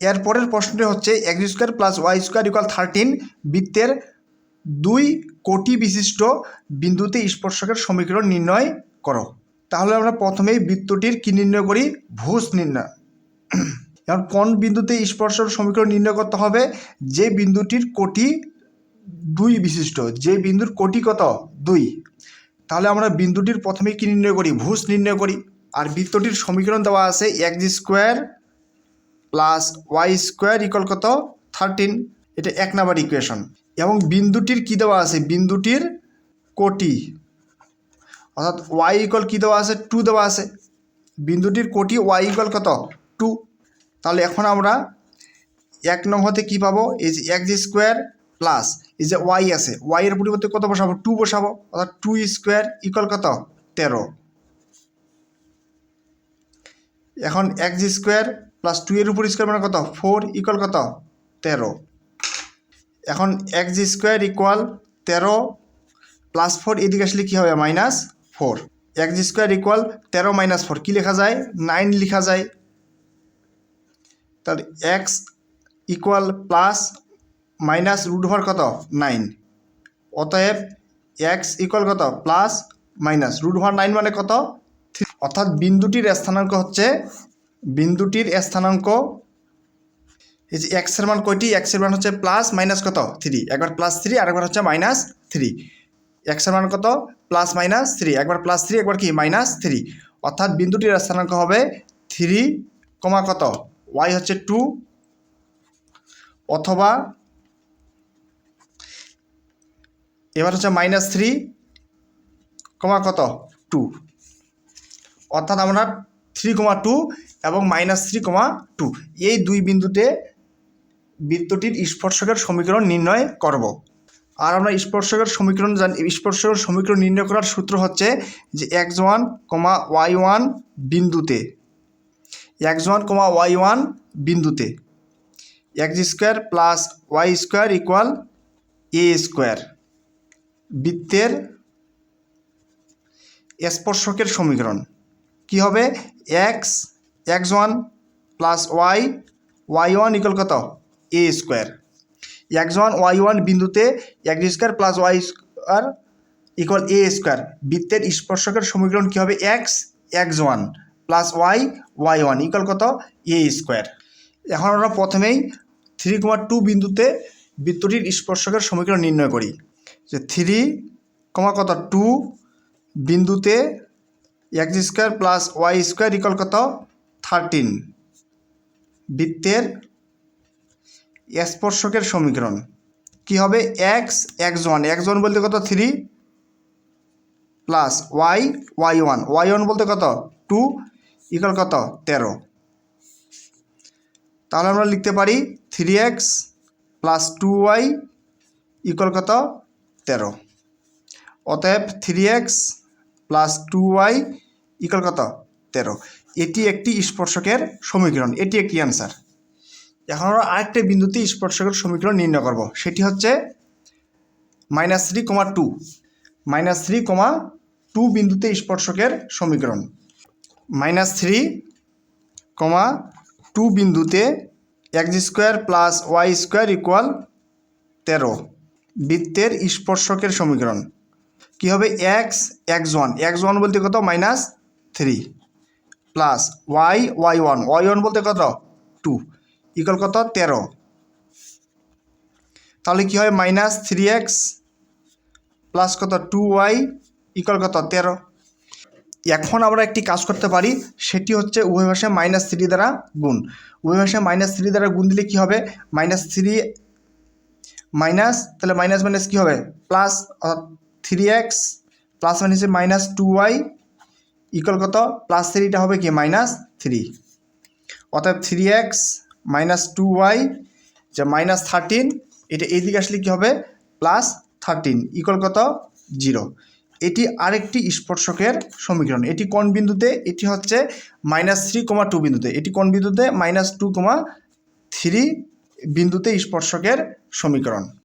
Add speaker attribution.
Speaker 1: এরপরের প্রশ্নটি হচ্ছে x square plus Y square equal 13 বৃত্তের 2 কোটি বিশিষ্ট বিন্দুতে স্পর্শকের সমীকরণ নির্ণয় করো। তাহলে আমরা প্রথমেই বৃত্তটির কি নির্ণয় করি? ভুজ নির্ণয়। এখন কোন বিন্দুতে স্পর্শের সমীকরণ নির্ণয় করতে হবে? যে বিন্দুটির কোটি 2 বিশিষ্ট, যে বিন্দুর কোটি কত? 2। তাহলে আমরা বিন্দুটির প্রথমে কি নির্ণয় করি? ভুজ নির্ণয় করি। আর বৃত্তটির সমীকরণ দেওয়া আছে x square plus Y square equal কত? 13। এটা 1 নম্বর ইকুয়েশন। এবং বিন্দুটির কি দেওয়া আছে? বিন্দুটির কোটি, অর্থাৎ ওয়াই ইকুয়াল কি দেওয়া আছে? 2 দেওয়া আছে। বিন্দুটির কোটি ওয়াই ইকুয়াল কত? 2। তাহলে এখন আমরা 1 নং হতে কী পাবো? এই যে এক্স স্কোয়ার প্লাস এই যে ওয়াই আছে, ওয়াই এর পরিবর্তে কত বসাবো? 2 বসাবো, অর্থাৎ 2 স্কোয়ার ইকুয়াল কত? 13। এখন এক্স স্কোয়ার প্লাস 2 এর উপর স্কোয়ার মানে কত? 4 ইকুয়াল কত? 13। এখন এক্স স্কোয়ার ইকুয়াল 13 প্লাস 4 এদিকে আসলে কী হবে? -4। এক্স স্কোয়ার ইকুয়াল 13 - 4 কী লেখা যায়? 9 লেখা যায়। তাহলে x equal plus minus root over কত? 9। অতএব এক্স ইকুয়াল কত? প্লাস মাইনাস রুট ওভার 9 মানে কত? 3। অর্থাৎ বিন্দুটির স্থানাঙ্ক হচ্ছে, বিন্দুটির স্থানাঙ্ক এই যে এক্সের মান কয়টি? এক্সের মান হচ্ছে প্লাস মাইনাস কত? 3। একবার +3 আরেকবার হচ্ছে -3। এক্সের মান কত? প্লাস -3, একবার +3 একবার কি? -3। অর্থাৎ বিন্দুটির স্থানাঙ্ক হবে 3, কত? ওয়াই হচ্ছে 2, অথবা এবার হচ্ছে -3, কত? 2। অর্থাৎ আমরা 3,2 এবং -3,2 এই দুই বিন্দুতে বৃত্তটির স্পর্শকের সমীকরণ নির্ণয় করব। আর আমরা স্পর্শকের সমীকরণ জানি। স্পর্শকের সমীকরণ নির্ণয় করার সূত্র হচ্ছে যে x1, y1 বিন্দুতে, x1, y1 বিন্দুতে x square plus Y square equal A square বৃত্তের স্পর্শকের সমীকরণ কি হবে? x1 প্লাস y1 ইকুয়াল কত? এ স্কোয়ার। x1, y1 বিন্দুতে x square plus Y square equal A square বৃত্তের স্পর্শকের সমীকরণ কী হবে? x1 প্লাস y1 ইকুয়াল কত? এ স্কোয়ার। এখন আমরা প্রথমেই 3,2 বিন্দুতে বৃত্তটির স্পর্শকের সমীকরণ নির্ণয় করি। যে 3, কত? 2 বিন্দুতে x square plus Y square equal কত? 13 বৃত্তের স্পর্শকের সমীকরণ কি হবে? x1 বলতে কত? 3 প্লাস y1 বলতে কত? 2 ইকুয়াল কত? 13। তাহলে আমরা লিখতে পারি 3x প্লাস 2y ইকুয়াল কত? 13। অতএব 3x প্লাস 2y ইকুয়াল কত? 13। এটি একটি স্পর্শকের সমীকরণ, এটি একটি অ্যান্সার। এখন আমরা আরেকটা বিন্দুতে স্পর্শকের সমীকরণ নির্ণয় করব, সেটি হচ্ছে -3,2 -3,2 বিন্দুতে স্পর্শকের সমীকরণ। -3,2 বিন্দুতে x square plus Y square equal 13 বৃত্তের স্পর্শকের সমীকরণ কি হবে? x1 বলতে কত? -3 প্লাস y1 বলতে কত? 2 ইকুয়াল কত? 13। তাহলে কি হয়? -3x প্লাস কত? 2y ইকুয়াল কত? 13। এখন আমরা একটি কাজ করতে পারি, সেটি হচ্ছে উভয় পাশে -3 দ্বারা গুণ। উভয় পাশে -3 দ্বারা গুণ দিলে কি হবে? -3 মাইনাস, তাহলে মাইনাস কি হবে? প্লাস, 3x প্লাস হচ্ছে -2y ইকুয়াল কত? +3টা হবে কি? -3। অর্থাৎ 3x - 2y যে -13, এটা এইদিকে আসলে কি হবে? +13 ইকুয়াল কত? 0। এটি আরেকটি স্পর্শকের সমীকরণ। এটি কোন বিন্দুতে? এটি হচ্ছে -3,2 বিন্দুতে। এটি কোন বিন্দুতে? -2,3 বিন্দুতে স্পর্শকের সমীকরণ।